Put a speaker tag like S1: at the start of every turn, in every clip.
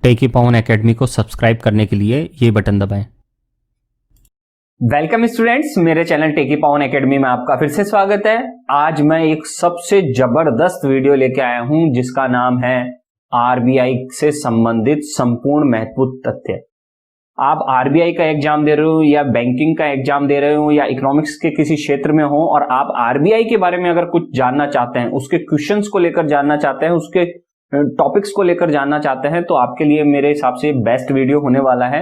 S1: टेकी पवन academy को subscribe करने के लिए ये बटन दबाएं।
S2: वेलकम स्टूडेंट्स, मेरे चैनल टेकी पवन एकेडमी में आपका फिर से स्वागत है। आज मैं एक सबसे जबरदस्त वीडियो लेके आया हूं जिसका नाम है आरबीआई से संबंधित संपूर्ण महत्वपूर्ण तथ्य। आप आरबीआई का एग्जाम दे रहे हो या बैंकिंग का एग्जाम दे रहे हो या इकोनॉमिक्स के किसी क्षेत्र में हो और आप आरबीआई के बारे में अगर कुछ जानना चाहते हैं, उसके क्वेश्चंस को लेकर जानना चाहते हैं, उसके टॉपिक्स को लेकर जानना चाहते हैं, तो आपके लिए मेरे हिसाब से बेस्ट वीडियो होने वाला है।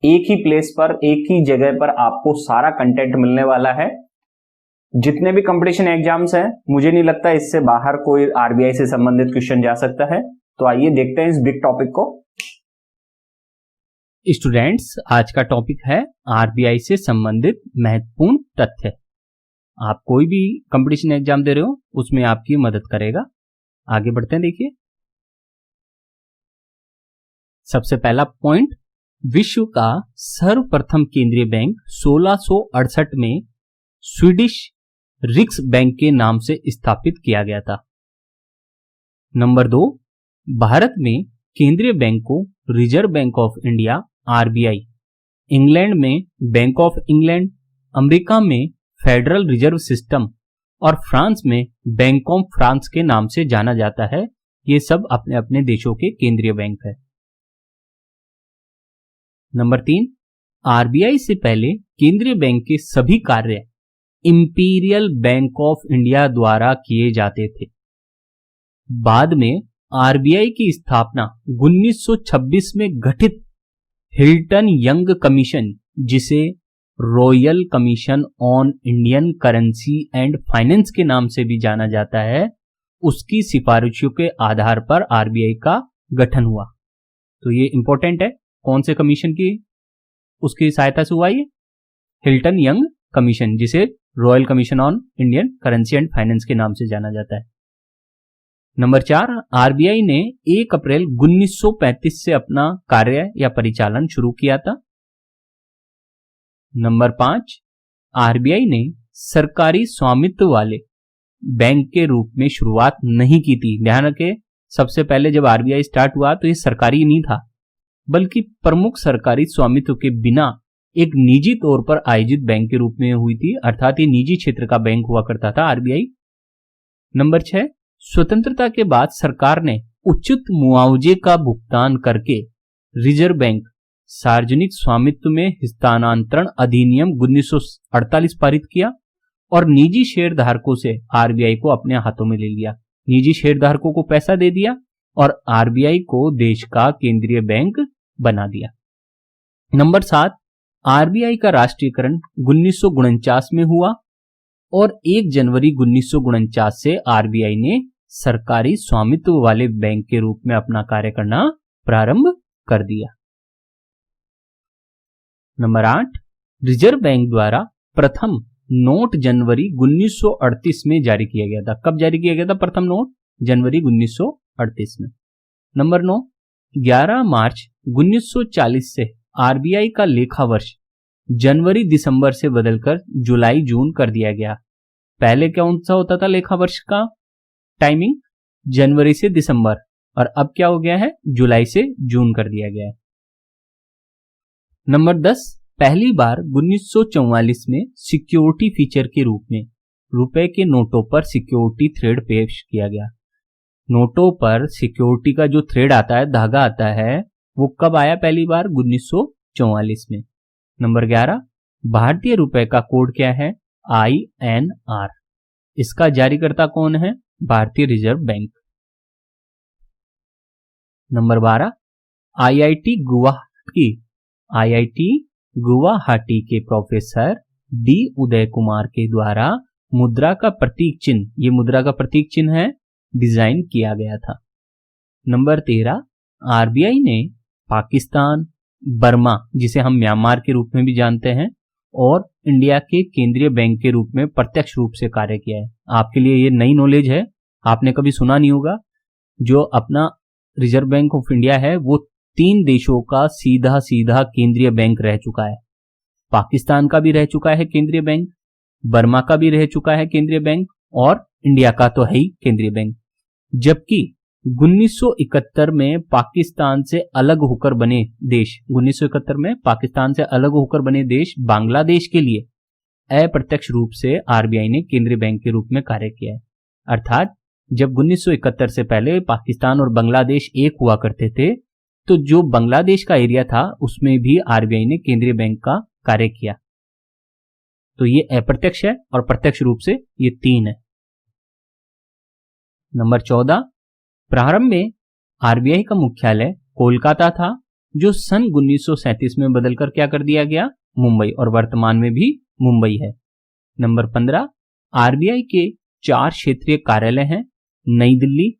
S2: एक ही प्लेस पर, एक ही जगह पर आपको सारा कंटेंट मिलने वाला है। जितने भी कंपटीशन एग्जाम्स हैं, मुझे नहीं लगता इससे बाहर कोई आरबीआई से संबंधित क्वेश्चन जा सकता है। तो आइए देखते हैं इस बिग टॉपिक को।
S1: स्टूडेंट्स, आज का टॉपिक है आरबीआई से संबंधित महत्वपूर्ण तथ्य। आप कोई भी कंपटीशन एग्जाम दे रहे हो उसमें आपकी मदद करेगा। आगे बढ़ते हैं, देखिए सबसे पहला पॉइंट, विश्व का सर्वप्रथम केंद्रीय बैंक 1668 में स्वीडिश रिक्स बैंक के नाम से स्थापित किया गया था। नंबर 2, भारत में केंद्रीय बैंक को reserve bank of India RBI, England में बैंक ऑफ इंग्लैंड, अमेरिका में फेडरल रिजर्व सिस्टम और फ्रांस में बैंक ऑफ फ्रांस के नाम से जाना जाता है। ये सब अपने अपने देशों के केंद्रीय बैंक है। नंबर 3, आरबीआई से पहले केंद्रीय बैंक के सभी कार्य इंपीरियल बैंक ऑफ इंडिया द्वारा किए जाते थे। बाद में आरबीआई की स्थापना 1926 में गठित हिल्टन यंग कमीशन, जिसे royal commission on Indian currency and finance के नाम से भी जाना जाता है, उसकी सिफारिशों के आधार पर आरबीआई का गठन हुआ। तो ये इंपॉर्टेंट है, कौन से कमीशन की उसकी सहायता से हुआ? ये हिल्टन यंग कमीशन, जिसे royal commission on Indian currency and finance के नाम से जाना जाता है। नंबर 4, आरबीआई ने 1 अप्रैल 1935 से अपना कार्य या परिचालन शुरू किया था। नंबर 5, आरबीआई ने सरकारी स्वामित्व वाले बैंक के रूप में शुरुआत नहीं की थी। ध्यान रखें, सबसे पहले जब आरबीआई स्टार्ट हुआ तो ये सरकारी नहीं था, बल्कि प्रमुख सरकारी स्वामित्व के बिना एक निजी तौर पर आयोजित बैंक के रूप में हुई थी, अर्थात ये निजी क्षेत्र का बैंक हुआ करता था आरबीआई। नंबर 6, स्वतंत्रता के बाद सरकार ने उचित मुआवजे का भुगतान करके रिजर्व बैंक सार्वजनिक स्वामित्व में हस्तांतरण अधिनियम 1948 पारित किया और निजी शेयर धारकों से आरबीआई को अपने हाथों में ले लिया। निजी शेयर धारकों को पैसा दे दिया और आरबीआई को देश का केंद्रीय बैंक बना दिया। नंबर 7, आरबीआई का राष्ट्रीयकरण 1949 में हुआ और 1 जनवरी 1949 से आरबीआई ने सरकारी स्वामित्व वाले बैंक के रूप में अपना कार्य करना प्रारंभ कर दिया। नंबर 8, रिजर्व बैंक द्वारा प्रथम नोट जनवरी 1938 में जारी किया गया था। कब जारी किया गया था प्रथम नोट? जनवरी 1938 में। नंबर 9, 11 मार्च 1940 से आरबीआई का लेखा वर्ष जनवरी दिसंबर से बदलकर जुलाई जून कर दिया गया। पहले कौन सा होता था लेखा वर्ष का टाइमिंग? जनवरी से दिसंबर, और अब क्या हो गया है? जुलाई से जून कर दिया गया है। नंबर 10, पहली बार 1944 में सिक्योरिटी फीचर के रूप में रुपए के नोटों पर सिक्योरिटी थ्रेड पेश किया गया। नोटों पर सिक्योरिटी का जो थ्रेड आता है, धागा आता है, वो कब आया पहली बार? 1944 में। नंबर 11, भारतीय रुपए का कोड क्या है? INR। इसका जारीकर्ता कौन है? भारतीय reserve bank. Number 12, IIT Guwahati के प्रोफेसर डी उदय कुमार के द्वारा मुद्रा का प्रतीक चिन्ह, ये मुद्रा का प्रतीक चिन्ह है, डिजाइन किया गया था। नंबर 13, आरबीआई ने पाकिस्तान, बर्मा, जिसे हम म्यांमार के रूप में भी जानते हैं, और इंडिया के केंद्रीय बैंक के रूप में प्रत्यक्ष रूप से कार्य किया है। आपके लिए ये नई नॉलेज है, आपने कभी सुना नहीं होगा। जो अपना रिजर्व बैंक ऑफ इंडिया है वो 3 देशों का सीधा सीधा केंद्रीय बैंक रह चुका है। पाकिस्तान का भी रह चुका है केंद्रीय बैंक, बर्मा का भी रह चुका है केंद्रीय बैंक, और इंडिया का तो है ही केंद्रीय बैंक। जबकि 1971 में पाकिस्तान से अलग होकर बने देश 1971 में पाकिस्तान से अलग होकर बने देश बांग्लादेश के लिए अप्रत्यक्ष रूप से आरबीआई ने केंद्रीय बैंक के रूप में कार्य किया है। अर्थात जब 1971 से पहले पाकिस्तान और बांग्लादेश एक हुआ करते थे, तो जो बांग्लादेश का एरिया था उसमें भी आरबीआई ने केंद्रीय बैंक का कार्य किया। तो ये अप्रत्यक्ष है और प्रत्यक्ष रूप से ये 3 है। नंबर 14, प्रारंभ में आरबीआई का मुख्यालय कोलकाता था, जो सन 1937 में बदलकर क्या कर दिया गया, मुंबई, और वर्तमान में भी मुंबई है। नंबर 15, आरबीआई के 4 क्षेत्रीय कार्यालय हैं। नई दिल्ली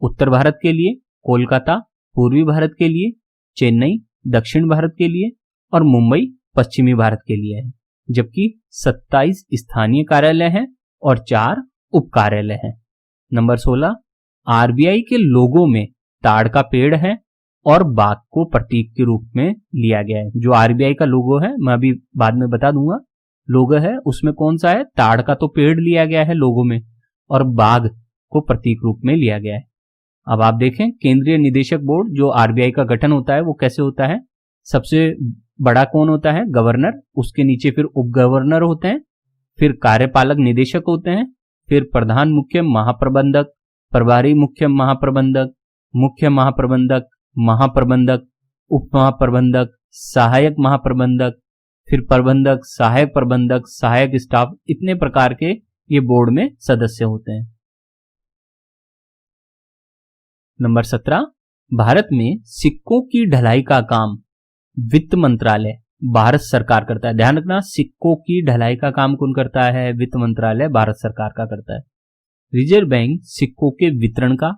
S1: उत्तर भारत के लिए, कोलकाता पूर्वी भारत के लिए, चेन्नई दक्षिण भारत के लिए और मुंबई पश्चिमी भारत के लिए है। जबकि 27 स्थानीय कार्यालय हैं और 4 उप कार्यालय हैं। नंबर 16, आरबीआई के लोगो में ताड़ का पेड़ है और बाघ को प्रतीक के रूप में लिया गया है। जो आरबीआई का लोगो है, मैं अभी बाद में बता दूंगा, लोगो है उसमें कौन सा है, ताड़ का तो पेड़ लिया गया है लोगो में और बाघ को प्रतीक रूप में लिया गया है। अब आप देखें, केंद्रीय निदेशक बोर्ड जो आरबीआई का गठन होता है वो कैसे होता है। सबसे बड़ा कौन होता है, गवर्नर, उसके नीचे फिर उप गवर्नर होते हैं, फिर कार्यपालक निदेशक होते हैं, फिर प्रधान मुख्य महाप्रबंधक, प्रभारी मुख्य महाप्रबंधक, मुख्य महाप्रबंधक, महाप्रबंधक, उप महाप्रबंधक, सहायक महाप्रबंधक, फिर प्रबंधक, सहायक प्रबंधक, सहायक स्टाफ, इतने प्रकार के ये बोर्ड में सदस्य होते हैं। नंबर 17, भारत में सिक्कों की ढलाई का काम वित्त मंत्रालय भारत सरकार करता है। ध्यान रखना, सिक्कों की ढलाई का काम कौन करता है, वित्त मंत्रालय भारत सरकार का करता है। रिजर्व बैंक सिक्कों के वितरण का,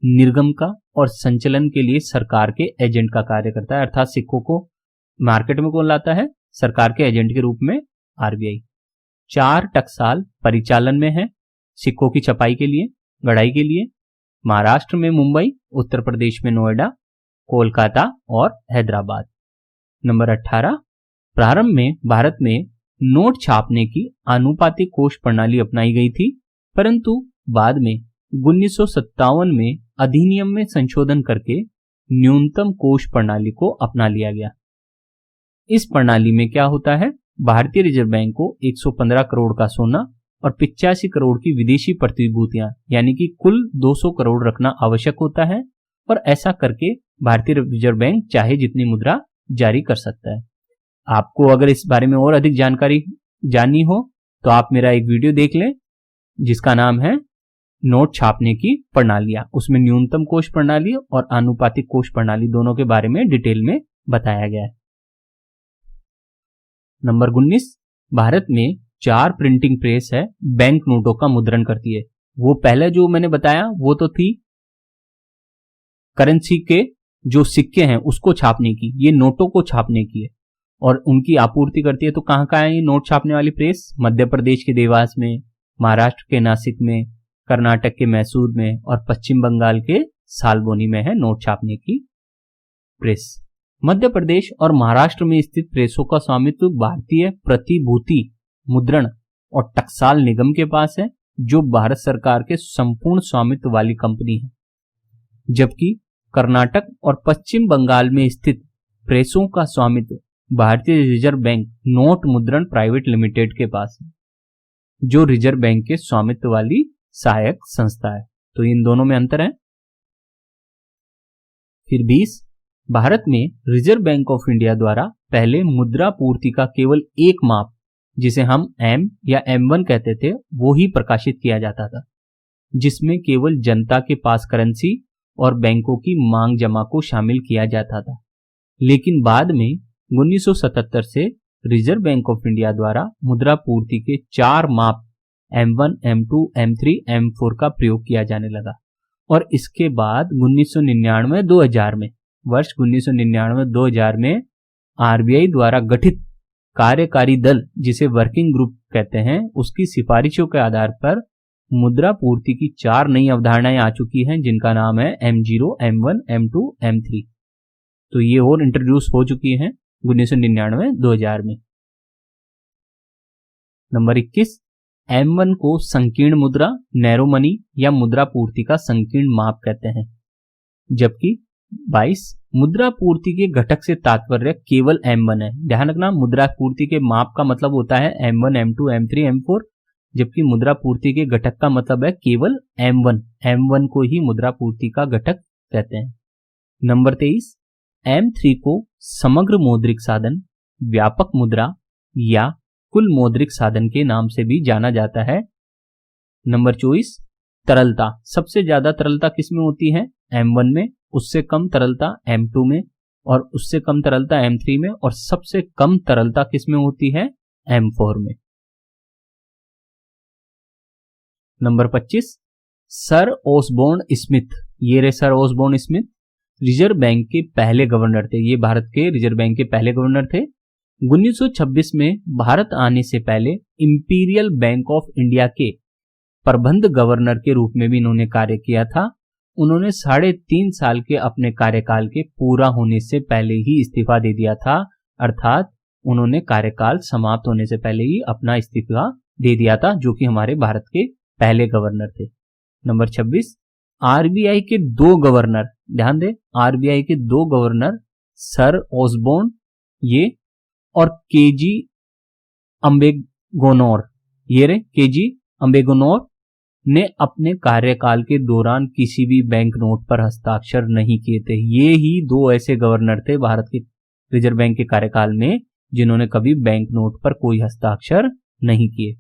S1: निर्गम का और संचलन के लिए सरकार के एजेंट का कार्य करता है। अर्थात सिक्कों को मार्केट में कौन लाता है, सरकार के एजेंट के रूप में आरबीआई। 4 टकसाल परिचालन में है सिक्कों की छपाई के लिए, गढ़ाई के लिए। महाराष्ट्र में मुंबई, उत्तर प्रदेश में नोएडा, कोलकाता और हैदराबाद। नंबर 18, प्रारंभ में भारत में नोट छापने की आनुपातिक कोष प्रणाली अपनाई गई थी, परंतु बाद में 1957 में अधिनियम में संशोधन करके न्यूनतम कोष प्रणाली को अपना लिया गया। इस प्रणाली में क्या होता है, भारतीय रिजर्व बैंक को 115 करोड़ का सोना और 85 करोड़ की विदेशी प्रतिभूतियां यानी कि कुल 200 करोड़ रखना आवश्यक होता है, और ऐसा करके भारतीय रिजर्व बैंक चाहे जितनी मुद्रा जारी कर सकता है। आपको अगर इस बारे में और अधिक जानकारी जाननी हो तो आप मेरा एक वीडियो देख लें जिसका नाम है नोट छापने की प्रणालियां। उसमें न्यूनतम कोष प्रणाली और आनुपातिक कोष प्रणाली दोनों के बारे में डिटेल में बताया गया है। नंबर 19, भारत में 4 प्रिंटिंग प्रेस है, बैंक नोटों का मुद्रण करती है। वो पहले जो मैंने बताया वो तो थी करेंसी के जो सिक्के हैं उसको छापने की, ये नोटों को छापने की है और उनकी आपूर्ति करती है। तो कहां कहां है ये नोट छापने वाली प्रेस, मध्य प्रदेश के देवास में, महाराष्ट्र के नासिक में, कर्नाटक के मैसूर में और पश्चिम बंगाल के सालबोनी में है नोट छापने की प्रेस। मध्य प्रदेश और महाराष्ट्र में स्थित प्रेसों का स्वामित्व भारतीय प्रतिभूति मुद्रण और टकसाल निगम के पास है, जो भारत सरकार के संपूर्ण स्वामित्व वाली कंपनी है। जबकि कर्नाटक और पश्चिम बंगाल में स्थित प्रेसों का स्वामित्व भारतीय रिजर्व बैंक नोट मुद्रण प्राइवेट लिमिटेड के पास है, जो रिजर्व बैंक के स्वामित्व वाली सहायक संस्था है। तो इन दोनों में अंतर है। फिर 20, भारत में रिजर्व बैंक ऑफ इंडिया द्वारा पहले मुद्रा पूर्ति का केवल एक माप, जिसे हम M या M1 कहते थे, वो ही प्रकाशित किया जाता था, जिसमें केवल जनता के पास करेंसी और बैंकों की मांग जमा को शामिल किया जाता था। लेकिन बाद में 1977 से रिजर्व बैंक ऑफ इंडिया द्वारा मुद्रा पूर्ति के 4 माप M1, M2, M3, M4 का प्रयोग किया जाने लगा और इसके बाद 1999-2000 में, वर्ष 1999-2000 में आरबीआई द्वारा गठित कार्यकारी दल, जिसे वर्किंग ग्रुप कहते हैं, उसकी सिफारिशों के आधार पर मुद्रा पूर्ति की 4 नई अवधारणाएं आ चुकी हैं, जिनका नाम है M0, M1, M2, M3। तो ये और इंट्रोड्यूस हो चुकी हैं 1999-2000 में। नंबर 21, M1 को संकीर्ण मुद्रा, नैरो मनी या मुद्रा पूर्ति का संकीर्ण माप कहते हैं। जबकि 22 मुद्रा पूर्ति के घटक से तात्पर्य केवल M1 है। ध्यान रखना, मुद्रा पूर्ति के माप का मतलब होता है M1, M2, M3, M4, जबकि मुद्रा पूर्ति के घटक का मतलब है केवल M1 को ही मुद्रा पूर्ति का घटक कहते हैं। नंबर 23 M3 को समग्र मौद्रिक साधन, व्यापक मुद्रा या कुल मौद्रिक साधन के नाम से भी जाना जाता है। नंबर 24 तरलता, सबसे ज्यादा तरलता किसमें होती है? M1 में, उससे कम तरलता M2 में, और उससे कम तरलता M3 में, और सबसे कम तरलता किसमें होती है? M4 में। नंबर 25 सर ओसबोर्न स्मिथ, ये रहे sir Osborne Smith, reserve bank के पहले गवर्नर थे। ये भारत के रिजर्व बैंक के पहले गवर्नर थे। 1926 में भारत आने से पहले इंपीरियल बैंक ऑफ इंडिया के प्रबंध गवर्नर के रूप में भी इन्होंने कार्य किया था। उन्होंने 3.5 साल के अपने कार्यकाल के पूरा होने से पहले ही इस्तीफा दे दिया था, अर्थात उन्होंने कार्यकाल समाप्त होने से पहले ही अपना इस्तीफा दे दिया था, जो कि हमारे भारत के पहले गवर्नर थे। नंबर 26 आरबीआई के 2 गवर्नर, ध्यान दें, आरबीआई के 2 गवर्नर सर ओसबोर्न ये और केजी अम्बेगोनोर, ये रहे केजी अम्बेगोनोर ने अपने कार्यकाल के दौरान किसी भी बैंक नोट पर हस्ताक्षर नहीं किए थे। ये ही 2 ऐसे गवर्नर थे भारत के रिजर्व बैंक के कार्यकाल में जिन्होंने कभी बैंक नोट पर कोई हस्ताक्षर नहीं किए।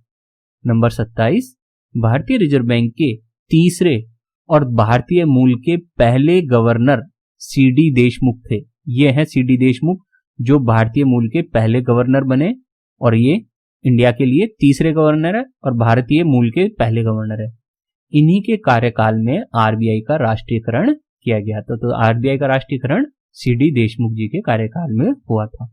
S1: नंबर 27 भारतीय रिजर्व बैंक के तीसरे और भारतीय मूल के पहले गवर्नर सीडी देशमुख थे। ये हैं सीडी देशमुख, जो भारतीय मूल के पहले गवर्नर बने, और ये इंडिया के लिए तीसरे गवर्नर है और भारतीय मूल के पहले गवर्नर है। इन्हीं के कार्यकाल में आरबीआई का राष्ट्रीयकरण किया गया था। तो आरबीआई का राष्ट्रीयकरण सीडी देशमुख जी के कार्यकाल में हुआ था।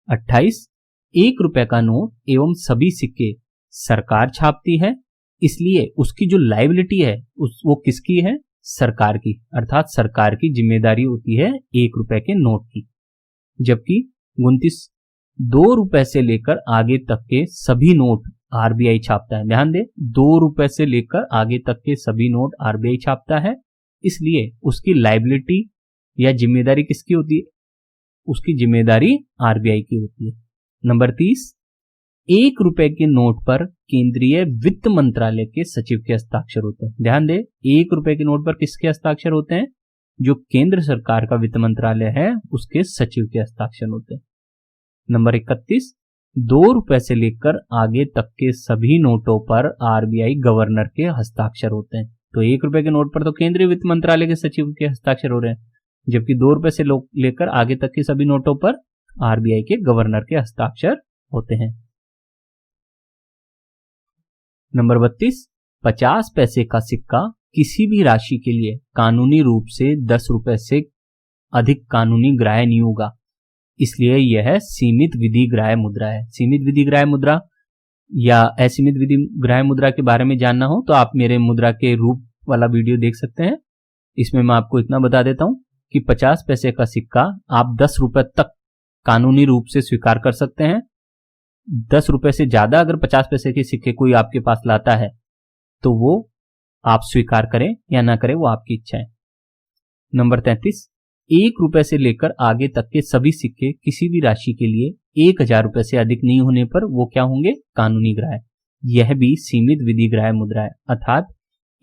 S1: 28 1 रुपए का नोट एवं सभी सिक्के सरकार छापती है, इसलिए उसकी जो लायबिलिटी है वो किसकी है? सरकार की, अर्थात सरकार की जिम्मेदारी होती है 1 रुपए के नोट की। जबकि 29 2 रुपए से लेकर आगे तक के सभी नोट आरबीआई छापता है। ध्यान दें, 2 रुपए से लेकर आगे तक के सभी नोट आरबीआई छापता है, इसलिए उसकी लायबिलिटी या जिम्मेदारी किसकी होती है? उसकी जिम्मेदारी आरबीआई की होती है। नंबर 30 1 रुपए के नोट पर केंद्रीय वित्त मंत्रालय के सचिव के हस्ताक्षर होते हैं। ध्यान दें, 1 रुपए के नोट पर किसके हस्ताक्षर होते हैं? जो केंद्र सरकार का वित्त मंत्रालय है उसके सचिव के हस्ताक्षर होते हैं। नंबर 31 2 रुपए से लेकर आगे तक के सभी नोटों पर आरबीआई गवर्नर के हस्ताक्षर होते हैं। तो 1 रुपए के नोट पर तो केंद्रीय वित्त मंत्रालय के सचिव के हस्ताक्षर हो रहे हैं, जबकि 2 रुपए से लेकर आगे तक के सभी नोटों पर आरबीआई के गवर्नर के हस्ताक्षर होते हैं। नंबर 32 50 पैसे का सिक्का किसी भी राशि के लिए कानूनी रूप से 10 रुपए से अधिक कानूनी ग्राह्य नहीं होगा, इसलिए यह सीमित विधि ग्राह्य मुद्रा है। सीमित विधि ग्राह्य मुद्रा या असीमित विधि ग्राह्य मुद्रा के बारे में जानना हो तो आप मेरे मुद्रा के रूप वाला वीडियो देख सकते हैं। इसमें मैं आपको इतना बता देता हूं कि 50 पैसे का सिक्का आप 10 रुपए तक कानूनी रूप से स्वीकार कर सकते हैं। 10 रुपए से ज्यादा अगर 50 पैसे के सिक्के कोई आपके पास लाता है तो वो आप स्वीकार करें या ना करें, वो आपकी इच्छा है। नंबर 33 1 रुपए से लेकर आगे तक के सभी सिक्के किसी भी राशि के लिए 1000 रुपए से अधिक नहीं होने पर वो क्या होंगे? कानूनी ग्राह्य। यह भी सीमित विधि ग्राह्य मुद्रा है, अर्थात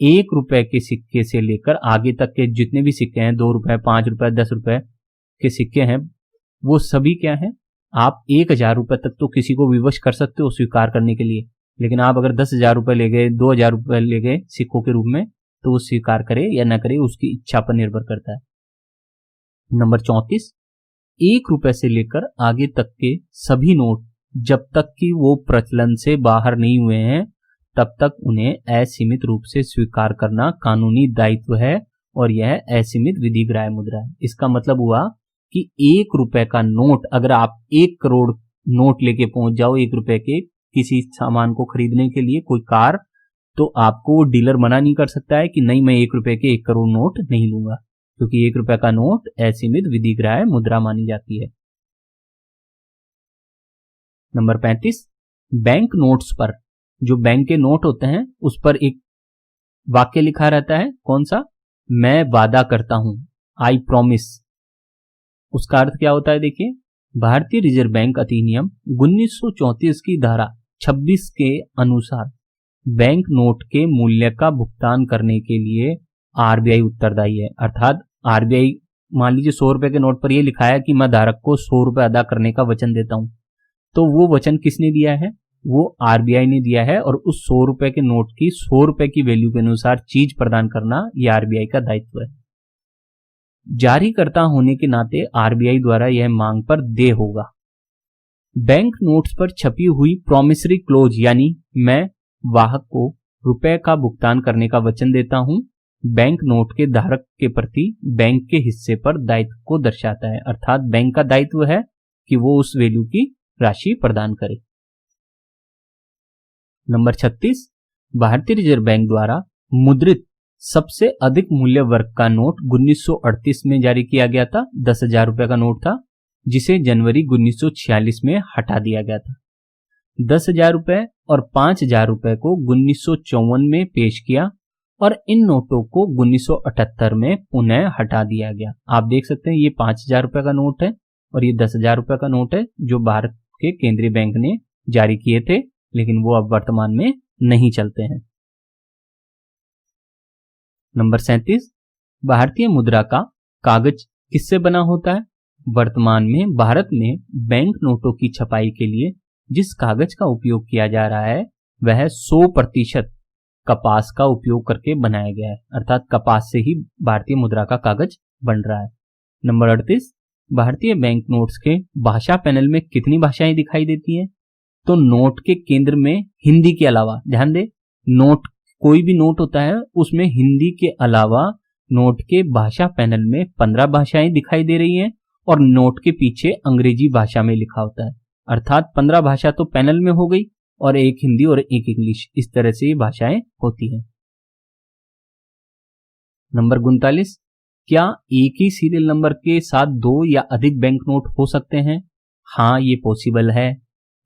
S1: 1 रुपए के सिक्के से लेकर आगे तक के जितने भी सिक्के हैं, 2 रुपए, 5 रुपए, 10 रुपए के सिक्के हैं, वो सभी क्या है? आप 1000 रुपए तक तो किसी को विवश कर सकते हो स्वीकार करने के लिए, लेकिन आप अगर 10,000 रुपए ले गए, 2,000 रुपए ले गए सिक्कों के रूप में, तो वो स्वीकार करे या ना करे उसकी इच्छा पर निर्भर करता है। नंबर 34 1 रुपए से लेकर आगे तक के सभी नोट जब तक कि वो प्रचलन से बाहर नहीं हुए हैं तब तक उन्हें असीमित रूप से स्वीकार करना कानूनी दायित्व है, और यह असीमित विधि ग्राह्य मुद्रा है। इसका मतलब हुआ कि 1 रुपए का नोट अगर आप 1 करोड़ नोट लेके पहुंच जाओ 1 रुपए के किसी सामान को खरीदने के लिए, कोई कार, तो आपको डीलर मना नहीं कर सकता है कि नहीं मैं 1 रुपए के 1 करोड़ नोट नहीं लूंगा, क्योंकि 1 रुपए का नोट असीमित विधि ग्राह्य मुद्रा मानी जाती है। नंबर 35 बैंक नोट्स पर, जो बैंक के नोट होते हैं उस पर एक वाक्य लिखा रहता है, कौन सा? मैं वादा करता हूं, आई प्रॉमिस। उसका अर्थ क्या होता है? देखिए, भारतीय रिजर्व बैंक अधिनियम 1934 की धारा 26 के अनुसार बैंक नोट के मूल्य का भुगतान करने के लिए आरबीआई उत्तरदायी है। अर्थात आरबीआई, मान लीजिए 100 रुपए के नोट पर यह लिखा है कि मैं धारक को 100 रुपए अदा करने का वचन देता हूं, तो वो वचन किसने दिया है? वो आरबीआई ने दिया है। और उस 100 रुपए के नोट की 100 रुपए की वैल्यू के अनुसार चीज प्रदान करना यह आरबीआई का दायित्व है। जारीकर्ता होने के नाते आरबीआई द्वारा यह मांग पर देय होगा। बैंक नोट्स पर छपी हुई प्रॉमिसरी क्लोज, यानी मैं वाहक को रुपए का भुगतान करने का वचन देता हूं, बैंक नोट के धारक के प्रति बैंक के हिस्से पर दायित्व को दर्शाता है। अर्थात बैंक का दायित्व है कि वो उस वैल्यू की राशि प्रदान करे। नंबर 36, भारतीय रिजर्व बैंक द्वारा मुद्रित सबसे अधिक मूल्य वर्ग का नोट 1938 में जारी किया गया था। 10,000 रुपए का नोट था, जिसे जनवरी 1946 में हटा दिया गया था। 10,000 रुपए और 5,000 रुपए को 1954 में पेश किया और इन नोटों को 1978 में पुनः हटा दिया गया। आप देख सकते हैं, ये 5,000 रुपए का नोट है और ये 10,000 रुपए का नोट है, जो भारत के केंद्रीय बैंक ने जारी किए थे, लेकिन वो अब वर्तमान में नहीं चलते हैं। नंबर 37, भारतीय मुद्रा का कागज किससे बना होता है? वर्तमान में भारत में बैंक नोटों की छपाई के लिए जिस कागज का उपयोग किया जा रहा है वह 100% कपास का उपयोग करके बनाया गया है। अर्थात कपास से ही भारतीय मुद्रा का कागज बन रहा है। नंबर 38, भारतीय बैंक नोट्स के भाषा पैनल में कितनी भाषाएं दिखाई देती हैं? तो नोट के केंद्र में हिंदी के अलावा, ध्यान दें, नोट, कोई भी नोट होता है उसमें हिंदी के अलावा नोट के भाषा पैनल में 15 भाषाएं दिखाई दे रही हैं और नोट के पीछे अंग्रेजी भाषा में लिखा होता है। अर्थात 15 भाषा तो पैनल में हो गई और एक हिंदी और एक इंग्लिश, इस तरह से ये भाषाएं होती हैं। नंबर 39, क्या एक ही सीरियल नंबर के साथ 2 या अधिक बैंक नोट हो सकते हैं? हाँ, ये पॉसिबल है।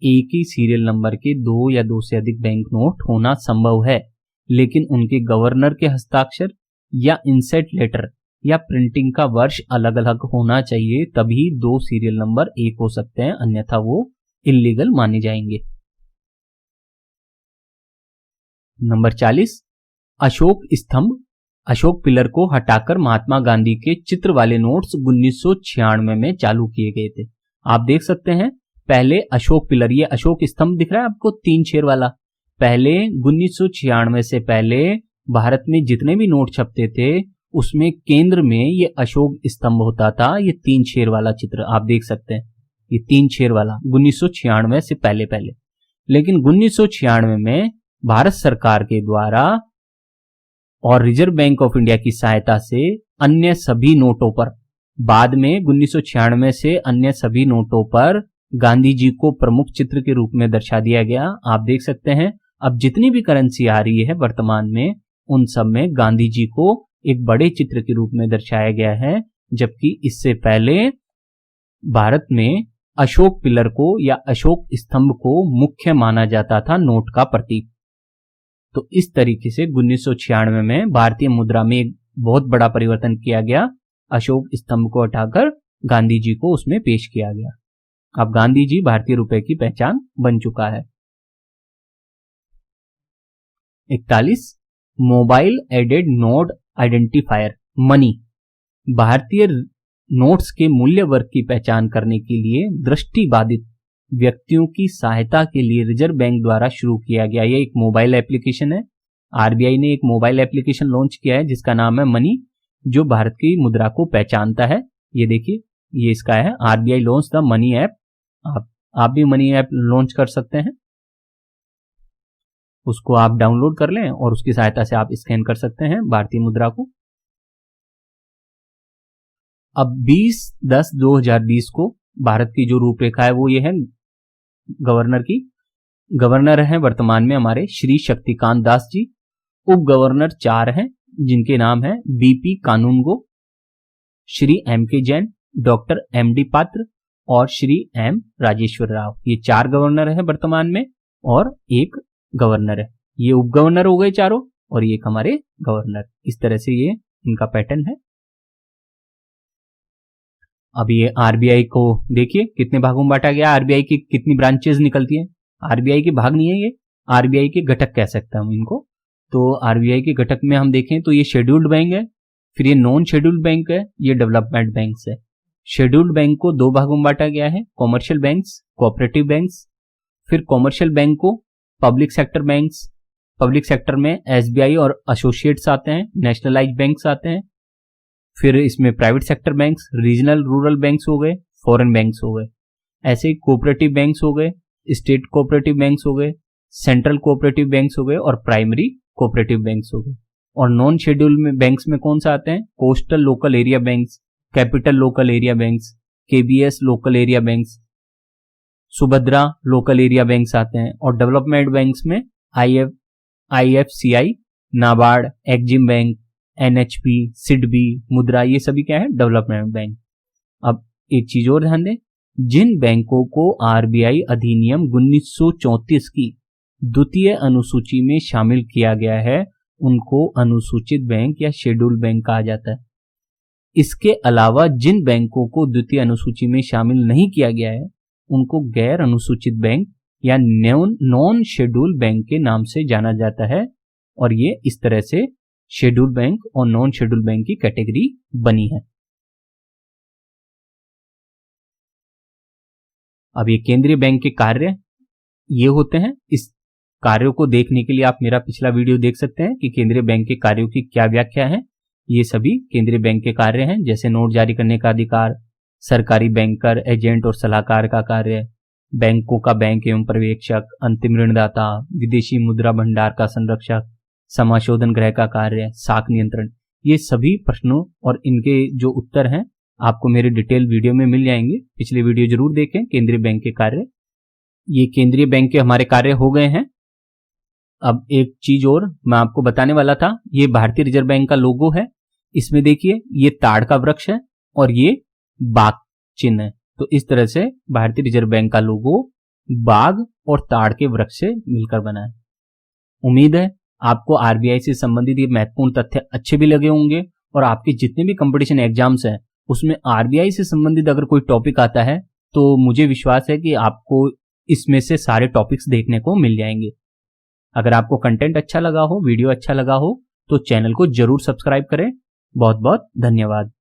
S1: एक ही सीरियल नंबर के 2 या 2 से अधिक बैंक नोट होना संभव है, लेकिन उनके गवर्नर के हस्ताक्षर या इंसेट लेटर या प्रिंटिंग का वर्ष अलग अलग होना चाहिए, तभी 2 सीरियल नंबर एक हो सकते हैं, अन्यथा वो इल्लीगल माने जाएंगे। नंबर 40, अशोक स्तंभ, अशोक पिलर को हटाकर महात्मा गांधी के चित्र वाले नोट्स 1996 में चालू किए गए थे। आप देख सकते हैं, पहले अशोक पिलर, ये अशोक स्तंभ दिख रहा है आपको 3 शेर वाला, पहले 1996 से पहले भारत में जितने भी नोट छपते थे उसमें केंद्र में ये अशोक स्तंभ होता था। ये 3 शेर वाला चित्र आप देख सकते हैं, ये 3 शेर वाला 1996 से पहले पहले। लेकिन 1996 में भारत सरकार के द्वारा और रिजर्व बैंक ऑफ इंडिया की सहायता से अन्य सभी नोटों पर, बाद में 1996 से अन्य सभी नोटों पर गांधी जी को प्रमुख चित्र के रूप में दर्शा दिया गया। आप देख सकते हैं, अब जितनी भी करेंसी आ रही है वर्तमान में, उन सब में गांधी जी को एक बड़े चित्र के रूप में दर्शाया गया है, जबकि इससे पहले भारत में अशोक पिलर को या अशोक स्तंभ को मुख्य माना जाता था नोट का प्रतीक। तो इस तरीके से 1996 में भारतीय मुद्रा में एक बहुत बड़ा परिवर्तन किया गया, अशोक स्तंभ को हटाकर गांधी जी को उसमें पेश किया गया। अब गांधी जी भारतीय रुपए की पहचान बन चुका है। 41, mobile aided note identifier money, भारतीय नोट्स के मूल्य वर्ग की पहचान करने के लिए दृष्टिबाधित व्यक्तियों की सहायता के लिए रिजर्व बैंक द्वारा शुरू किया गया यह एक मोबाइल एप्लीकेशन है। आरबीआई ने एक मोबाइल एप्लीकेशन लॉन्च किया है जिसका नाम है मनी, जो भारत की मुद्रा को पहचानता है। ये देखिए, ये इसका है, RBI launch the money app. आप भी मनी ऐप लॉन्च कर सकते हैं, उसको आप डाउनलोड कर लें और उसकी सहायता से आप स्कैन कर सकते हैं भारतीय मुद्रा को। अब 20/10/2020 को भारत की जो रूपरेखा है वो ये है गवर्नर की। गवर्नर हैं वर्तमान में हमारे श्री शक्तिकांत दास जी। उप गवर्नर 4 हैं जिनके नाम है बीपी कानूनगो, श्री एम के जैन, डॉक्टर एम डी पात्र और श्री एम राजेश्वर राव। ये 4 गवर्नर हैं वर्तमान में और एक गवर्नर है। ये उप गवर्नर हो गए चारों। और ये एक हमारे गवर्नर। इस तरह से ये इनका पैटर्न है। अब ये आरबीआई को देखिए कितने भागों में बांटा गया। आरबीआई की कितनी ब्रांचेस निकलती है। आरबीआई के भाग नहीं है ये, आरबीआई के घटक कह सकते हैं हम इनको। तो आरबीआई के घटक में हम देखें तो ये शेड्यूल्ड बैंक है, फिर ये नॉन शेड्यूल्ड बैंक है, ये डेवलपमेंट बैंक है। शेड्यूल्ड बैंक को दो भागों में बांटा गया है, कॉमर्शियल बैंक्स, कोऑपरेटिव बैंक्स। फिर कॉमर्शियल बैंक को public sector banks, public sector में एसबीआई और एसोसिएट्स आते हैं, नेशनलाइज्ड बैंक्स आते हैं। फिर इसमें private sector banks, regional rural banks हो गए, फॉरेन बैंक्स हो गए। ऐसे ही कोऑपरेटिव बैंक्स हो गए, स्टेट कोऑपरेटिव बैंक्स हो गए, सेंट्रल कोऑपरेटिव बैंक्स हो गए और प्राइमरी कोऑपरेटिव बैंक्स हो गए। और नॉन शेड्यूल में बैंक्स में कौन सा आते हैं? Coastal local area banks, capital local area banks, KBS local area banks, Subhadra local area banks आते हैं। और डेवलपमेंट बैंक्स में IFCI, NABARD, EXIM bank, NHP, SIDBI, Mudra, ये सभी क्या है? Development bank. अब एक चीज और ध्यान दें, जिन बैंकों को आरबीआई अधिनियम 1934 की द्वितीय अनुसूची में शामिल किया गया है उनको अनुसूचित बैंक या शेड्यूल्ड बैंक कहा जाता है। इसके अलावा जिन बैंकों को द्वितीय अनुसूची में शामिल नहीं किया गया है उनको गैर अनुसूचित बैंक या नॉन शेड्यूल्ड बैंक के नाम से जाना जाता है। और ये इस तरह से शेड्यूल्ड बैंक और नॉन शेड्यूल्ड बैंक की कैटेगरी बनी है। अब ये केंद्रीय बैंक के कार्य ये होते हैं। इस कार्यों को देखने के लिए आप मेरा पिछला वीडियो देख सकते हैं कि केंद्रीय बैंक के कार्यों की क्या व्याख्या है। ये सभी केंद्रीय बैंक के कार्य हैं, जैसे नोट जारी करने का अधिकार, सरकारी बैंकर, एजेंट और सलाहकार का कार्य, बैंकों का बैंक एवं पर्यवेक्षक, अंतिम ऋणदाता, विदेशी मुद्रा भंडार का संरक्षक, समाशोधन गृह का कार्य, साख नियंत्रण। ये सभी प्रश्नों और इनके जो उत्तर हैं आपको मेरे डिटेल वीडियो में मिल जाएंगे। पिछले वीडियो जरूर देखें केंद्रीय बैंक के कार्य। ये केंद्रीय बैंक के हमारे कार्य हो गए हैं। अब एक चीज और मैं आपको बताने वाला था, ये भारतीय रिजर्व बैंक का लोगो है। इसमें देखिए ये ताड़ का वृक्ष है और ये बाघ चिन्ह है। तो इस तरह से भारतीय रिजर्व बैंक का लोगो बाघ और ताड़ के वृक्ष से मिलकर बना है। उम्मीद है आपको आरबीआई से संबंधित ये महत्वपूर्ण तथ्य अच्छे भी लगे होंगे और आपके जितने भी कंपटीशन एग्जाम्स हैं उसमें आरबीआई से संबंधित अगर कोई टॉपिक आता है तो मुझे विश्वास है कि आपको इसमें से सारे टॉपिक्स देखने को मिल जाएंगे। अगर आपको कंटेंट अच्छा लगा हो, वीडियो अच्छा लगा हो तो चैनल को जरूर सब्सक्राइब करें। बहुत बहुत धन्यवाद।